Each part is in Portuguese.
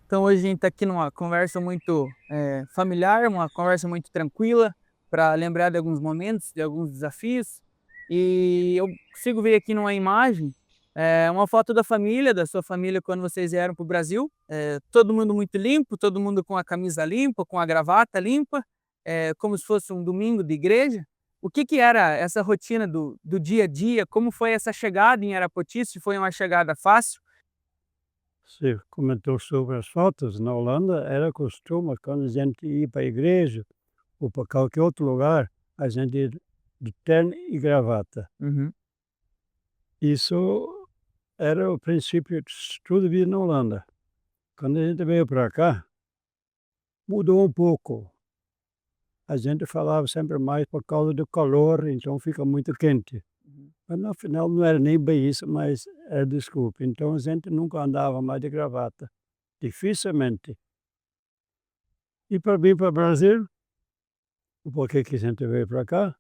Então hoje a gente está aqui numa conversa muito familiar, uma conversa muito tranquila, para lembrar de alguns momentos, de alguns desafios. E eu consigo ver aqui numa imagem uma foto da família, da sua família, quando vocês vieram para o Brasil. Todo mundo muito limpo, todo mundo com a camisa limpa, com a gravata limpa, como se fosse um domingo de igreja. O que que era essa rotina do dia a dia? Como foi essa chegada em Arapoti? Se foi uma chegada fácil? Você comentou sobre as fotos. Na Holanda era costume, quando a gente ia para a igreja ou para qualquer outro lugar, a gente ir de terno e gravata. Uhum. Isso era o princípio de tudo vida na Holanda. Quando a gente veio para cá, mudou um pouco. A gente falava sempre mais por causa do calor, então fica muito quente. Uhum. Mas no final não era nem bem isso, mas era desculpa. Então a gente nunca andava mais de gravata, dificilmente. E para vir para o Brasil, o porquê que a gente veio para cá,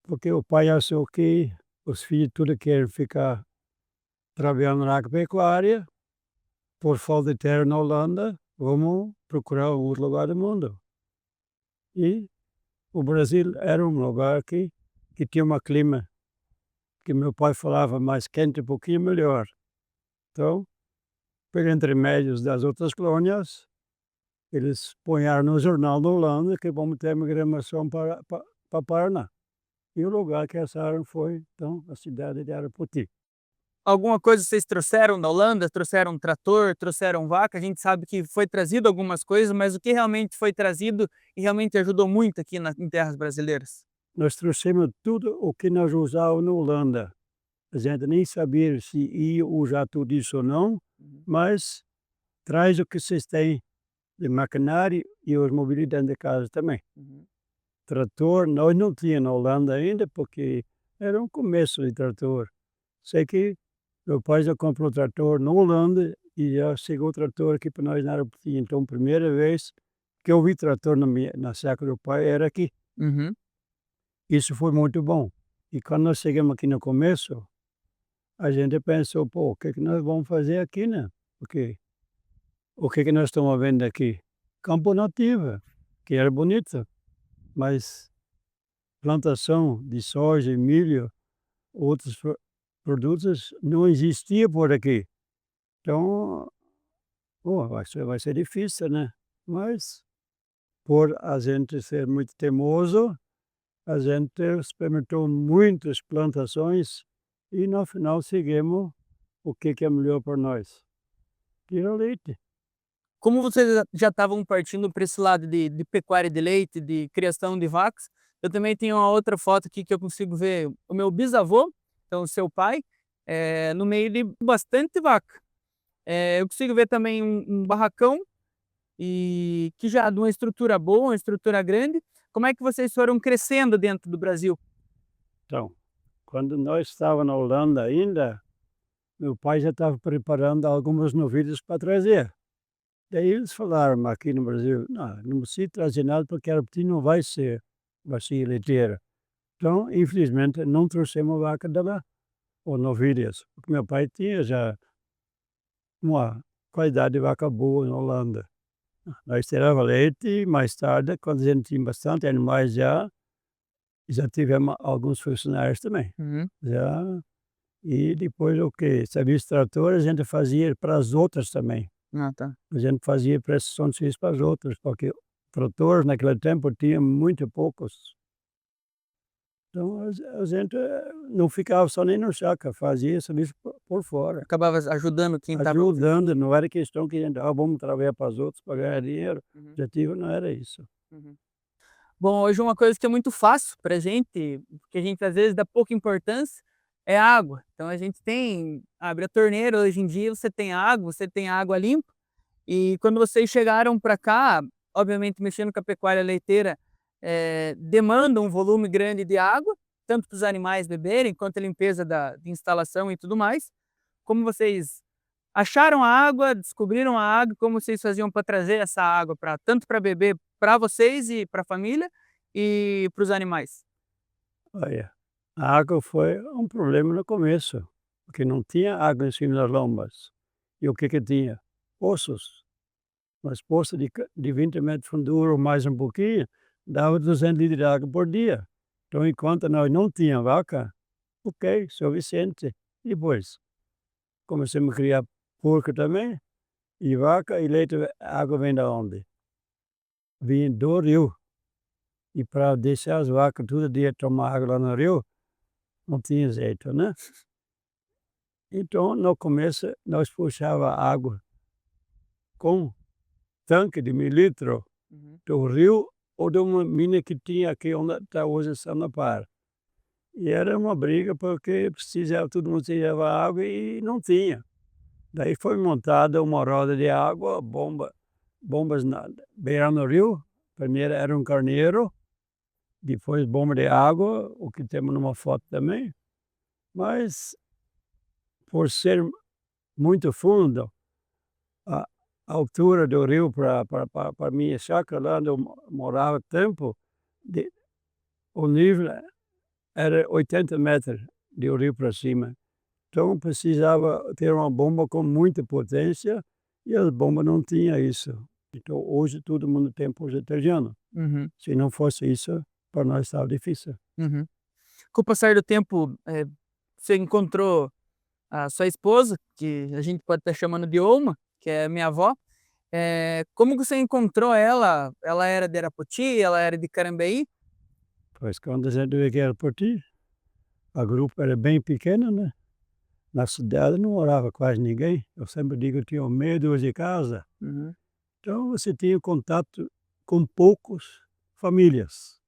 porque o pai achou que os filhos tudo querem ficar trabalhando na agropecuária, por falta de terra na Holanda, vamos procurar um outro lugar do mundo. E o Brasil era um lugar que tinha um clima que meu pai falava mais quente, um pouquinho melhor. Então, por intermédios das outras colônias, eles punharam no jornal da Holanda que vamos ter migração para Paraná. E o lugar que acharam foi, então, a cidade de Arapoti. Alguma coisa vocês trouxeram da Holanda? Trouxeram um trator, trouxeram vaca? A gente sabe que foi trazido algumas coisas, mas o que realmente foi trazido e realmente ajudou muito aqui em terras brasileiras? Nós trouxemos tudo o que nós usávamos na Holanda. A gente nem sabia se ia usar tudo isso ou não, Uhum. mas traz o que vocês têm de maquinário e os mobílias dentro de casa também. Uhum. Trator, nós não tínhamos na Holanda ainda, porque era um começo de trator. Sei que meu pai já comprou trator na Holanda e já chegou o trator aqui para nós na Arapoti. Então, primeira vez que eu vi trator na chácara do pai era aqui. Uhum. Isso foi muito bom. E quando nós chegamos aqui no começo, a gente pensou: "Pô, o que que nós vamos fazer aqui, né?" Porque o que que nós estamos vendo aqui? Campo nativa, que era bonito, mas plantação de soja e milho, outros produtos não existia por aqui. Então, pô, vai ser difícil, né. Mas, por a gente ser muito teimoso, a gente experimentou muitas plantações e no final seguimos o que que é melhor para nós, que é o leite. Como vocês já estavam partindo para esse lado de pecuária de leite, de criação de vacas, eu também tenho uma outra foto aqui que eu consigo ver o meu bisavô, então o seu pai, no meio de bastante vaca. Eu consigo ver também um barracão e que já de uma estrutura boa, uma estrutura grande. Como é que vocês foram crescendo dentro do Brasil? Então, quando nós estava na Holanda ainda, meu pai já estava preparando algumas novilhas para trazer. Daí eles falaram aqui no Brasil: "Não, não precisa trazer nada porque a Arapoti não vai ser bacia leiteira". Então, infelizmente, não trouxemos vaca de lá, ou novilhas, porque meu pai tinha já uma qualidade de vaca boa na Holanda. Nós tirava leite e mais tarde, quando a gente tinha bastante animais já tivemos alguns funcionários também. Uhum. Já, e depois o que? Serviço de trator a gente fazia para as outras também. Ah, tá. A gente fazia prestação de serviço para as outras, porque tratores naquele tempo tinha muito poucos. Então a gente não ficava só nem no chácara, fazia serviço por fora, Acabava ajudando quem estava ajudando, não era questão que a gente: "Ah, vamos trabalhar para os outros para ganhar dinheiro", o Uhum, objetivo não era isso. uhum. Bom, hoje uma coisa que é muito fácil pra gente, que a gente às vezes dá pouca importância, é a água. Então a gente abre a torneira, hoje em dia você tem água limpa, e quando vocês chegaram para cá, obviamente mexendo com a pecuária leiteira, demanda um volume grande de água, tanto para os animais beberem, quanto a limpeza de instalação e tudo mais. Como vocês acharam a água, descobriram a água, como vocês faziam para trazer essa água para tanto para beber para vocês e para a família, e para os animais? Olha, a água foi um problema no começo, porque não tinha água em cima das lombas. E o que que tinha? Poços. Mas poço de 20 metros de fundura, mais um pouquinho, dava 200 litros de água por dia. Então, enquanto nós não tinha vaca, ok, suficiente. E depois, começamos a criar porco também, e vaca, e leite, a água vem da onde? Vinha do rio. E para deixar as vacas todo dia tomar água lá no rio, não tinha jeito, né? Então, no começo, nós puxava água com tanque de 1000 litros Uhum. do rio ou de uma mina que tinha aqui onde está hoje Sanepar. E era uma briga porque precisava, todo mundo precisava água e não tinha. Daí foi montada uma roda de água, bombas beirando o rio. Primeiro era um carneiro, depois bomba de água, o que temos numa foto também. Mas, por ser muito fundo, a altura do rio para minha chácara, lá onde eu morava tempo, o nível era 80 metros do rio para cima. Então precisava ter uma bomba com muita potência e as bombas não tinham isso. Então hoje todo mundo tem poço artesiano. Uhum. Se não fosse isso, para nós estava difícil. Uhum. Com o passar do tempo, você encontrou a sua esposa, que a gente pode estar chamando de Oma, que é minha avó. Como que você encontrou ela? Ela era de Arapoti? Ela era de Carambeí? Pois quando a gente veio aqui por ti, a grupo era bem pequena, né? Na cidade não morava quase ninguém. Eu sempre digo que tinha meia dúzia de casa. Uhum. Então você tinha contato com poucas famílias.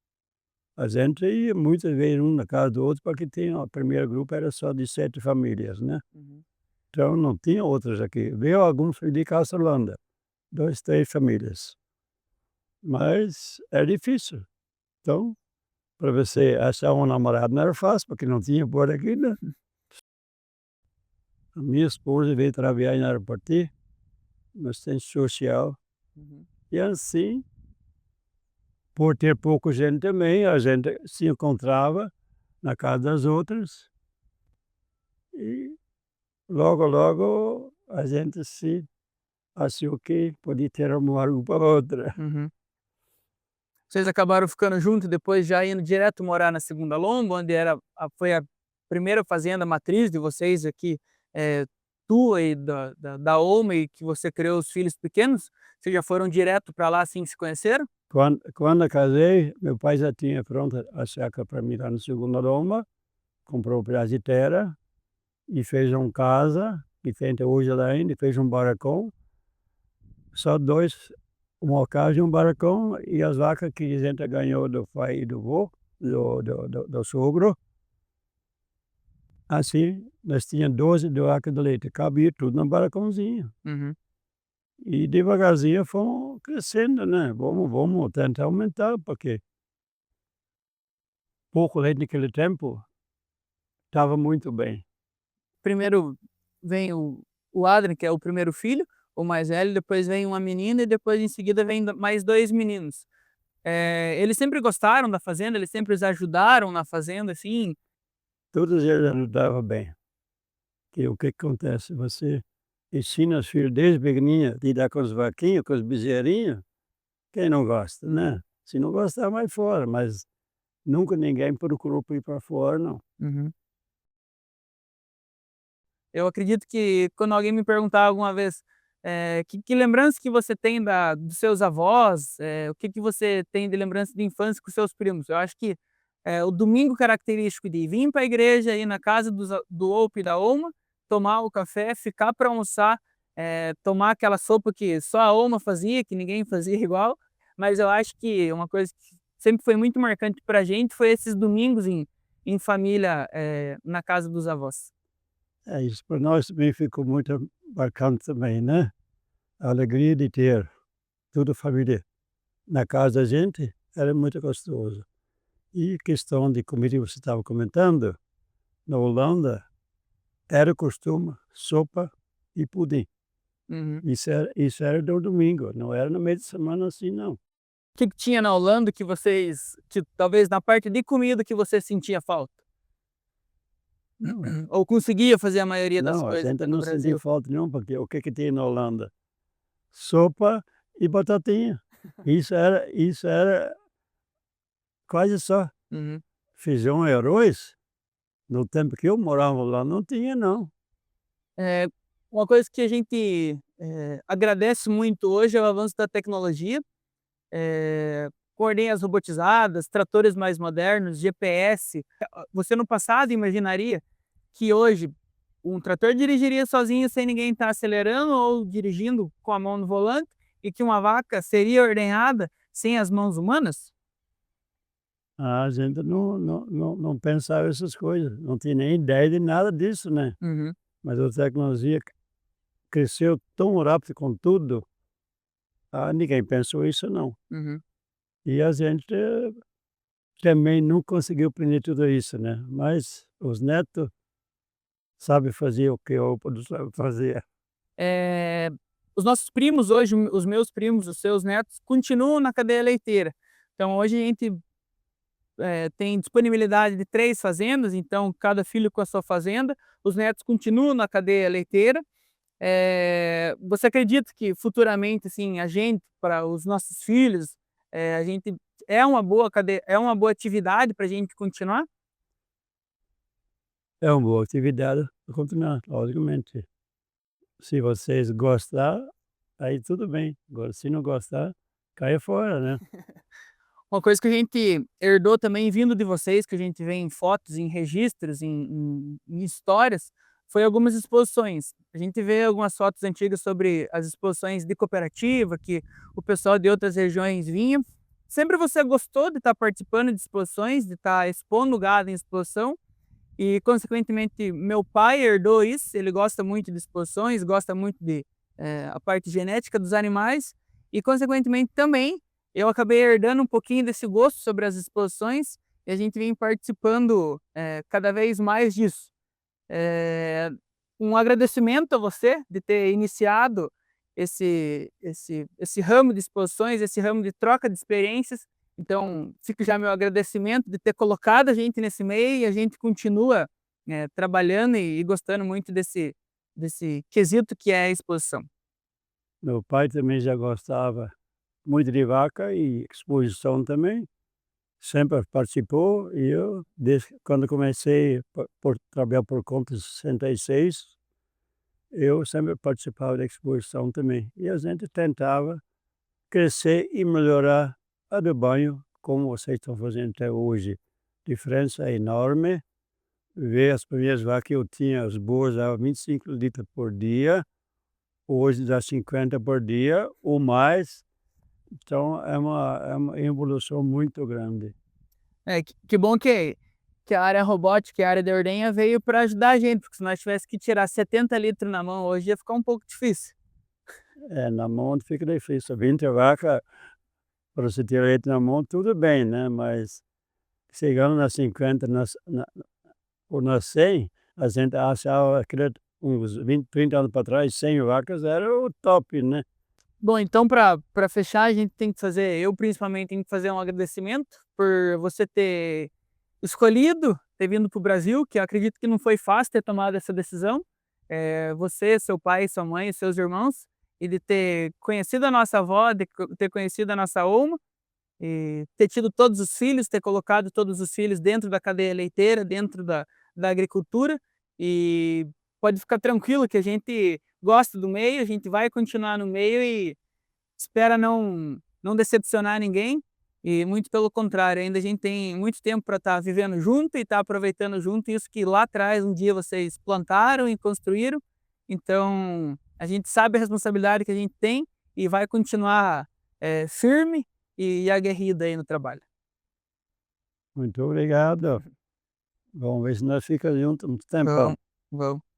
A gente ia muitas vezes um na casa do outro, porque tinha, o primeiro grupo era só de 7 famílias, né? Uhum. Então não tinha outras aqui. Veio alguns de Castrolanda, 2, 3 famílias. Mas é difícil. Então, para você achar um namorado não era fácil, porque não tinha por aqui, né? A minha esposa veio trabalhar em Arapoti, no centro social, Uhum. e assim, por ter pouca gente também, a gente se encontrava na casa das outras e logo, logo a gente se achou que podia ter uma hora para outra. Uhum. Vocês acabaram ficando juntos e depois já indo direto morar na Segunda Lomba, onde foi a primeira fazenda matriz de vocês aqui, tua e da Oma, e que você criou os filhos pequenos? Vocês já foram direto para lá assim que se conheceram? Quando eu casei, meu pai já tinha pronta a chácara para mim lá no Segunda Lomba, comprou um pedaço de terra e fez uma casa, que tem até hoje lá ainda, e fez um barracão. Só 2, uma casa e um barracão, e as vacas que a gente ganhou do pai e do vô, do sogro. Assim, nós tinha 12 de vaca de leite, cabia tudo no barracãozinho. Uhum. E devagarzinho fomos crescendo, né, vamos tentar aumentar, porque pouco leite naquele tempo, estava muito bem. Primeiro vem o Adrien, que é o primeiro filho, o mais velho, depois vem uma menina e depois em seguida vem mais 2 meninos. Eles sempre gostaram da fazenda? Eles sempre os ajudaram na fazenda, assim? Todos eles ajudavam bem. Que o que que acontece, você ensina os filhos desde pequenininho, lidar com as vaquinhas, com os bezerrinhos, quem não gosta, né? Se não gostar, vai fora, mas nunca ninguém procurou por ir para fora, não. Uhum. Eu acredito que quando alguém me perguntar alguma vez, que lembrança que você tem dos seus avós, o que que você tem de lembrança de infância com seus primos? Eu acho que, o domingo característico de vir para a igreja, ir na casa do Oupe e da Oma, tomar o café, ficar para almoçar, tomar aquela sopa que só a Oma fazia, que ninguém fazia igual, mas eu acho que uma coisa que sempre foi muito marcante para a gente foi esses domingos em família, na casa dos avós. É, isso para nós também ficou muito marcante também, né? A alegria de ter toda a família na casa da gente era muito gostoso. E questão de comida que você estava comentando, na Holanda era costume sopa e pudim. Uhum. Isso era no domingo, não era no meio de semana assim não. Que tinha na Holanda que talvez na parte de comida que você sentia falta? Não, Ou conseguia fazer a maioria das não, a coisas gente aqui no não sentiu Brasil? falta nenhuma, porque o que que tinha na Holanda? Sopa e batatinha. Isso era quase só. Uhum. Feijão e arroz, no tempo que eu morava lá, não tinha não. Eh, uma coisa que a gente, agradece muito hoje é o avanço da tecnologia, com ordenhas robotizadas, tratores mais modernos, GPS. Você no passado imaginaria que hoje um trator dirigiria sozinho sem ninguém estar acelerando ou dirigindo com a mão no volante e que uma vaca seria ordenhada sem as mãos humanas? A gente não pensava essas coisas, não tinha nem ideia de nada disso, né. Uhum, Mas a tecnologia cresceu tão rápido com tudo, ninguém pensou isso não. uhum. E a gente também não conseguiu aprender tudo isso, né, mas os netos sabem fazer o que eu não sabe fazer. Eh, os nossos primos hoje, os meus primos, os seus netos, continuam na cadeia leiteira. Então hoje a gente, tem disponibilidade de 3 fazendas, então cada filho com a sua fazenda, os netos continuam na cadeia leiteira. Você acredita que futuramente, assim, a gente, para os nossos filhos, a gente é uma boa atividade para a gente continuar? É uma boa atividade para continuar, logicamente. Se vocês gostar, aí tudo bem, agora se não gostar, caia fora, né. Uma coisa que a gente herdou também vindo de vocês, que a gente vê em fotos, em registros, em histórias, foi algumas exposições. A gente vê algumas fotos antigas sobre as exposições de cooperativa, que o pessoal de outras regiões vinha. Sempre você gostou de estar participando de exposições, de estar expondo gado em exposição e, consequentemente, meu pai herdou isso, ele gosta muito de exposições, gosta muito de, a parte genética dos animais e, consequentemente, também eu acabei herdando um pouquinho desse gosto sobre as exposições e a gente vem participando, cada vez mais disso. Eh, um agradecimento a você de ter iniciado esse ramo de exposições, esse ramo de troca de experiências. Então, fica já meu agradecimento de ter colocado a gente nesse meio e a gente continua, trabalhando e gostando muito desse quesito que é a exposição. Meu pai também já gostava muito de vaca e exposição também, sempre participou e eu, desde quando comecei por trabalhar por conta em 66, eu sempre participava da exposição também. E a gente tentava crescer e melhorar a rebanho, como vocês estão fazendo até hoje. Diferença é enorme. Ver as primeiras vacas que eu tinha, as boas davam 25 litros por dia, hoje dá 50 por dia ou mais. Então é uma evolução muito grande. Que bom que a área robótica e a área de ordenha veio para ajudar a gente, porque se nós tivesse que tirar 70 litros na mão hoje ia ficar um pouco difícil. É, na mão fica difícil. 20 vaca, para você ter leite na mão, tudo bem, né, mas chegando nas 50, ou nas 100, a gente achava que uns 20, 30 anos para trás, 100 vacas era o top, né. Bom, então para fechar, a gente tem que fazer eu principalmente tenho que fazer um agradecimento por você ter escolhido ter vindo para o Brasil, que eu acredito que não foi fácil ter tomado essa decisão. Você, seu pai, sua mãe, seus irmãos, e de ter conhecido a nossa avó, de ter conhecido a nossa Olma, e ter tido todos os filhos, ter colocado todos os filhos dentro da cadeia leiteira, dentro da agricultura, e pode ficar tranquilo que a gente gosta do meio, a gente vai continuar no meio e espera não decepcionar ninguém, e muito pelo contrário, ainda a gente tem muito tempo para estar vivendo junto e estar aproveitando junto isso que lá atrás um dia vocês plantaram e construíram. Então, a gente sabe a responsabilidade que a gente tem e vai continuar, firme e aguerrido aí no trabalho. Muito obrigado. Vamos ver se nós fica junto um tempão. Vamos, vamos.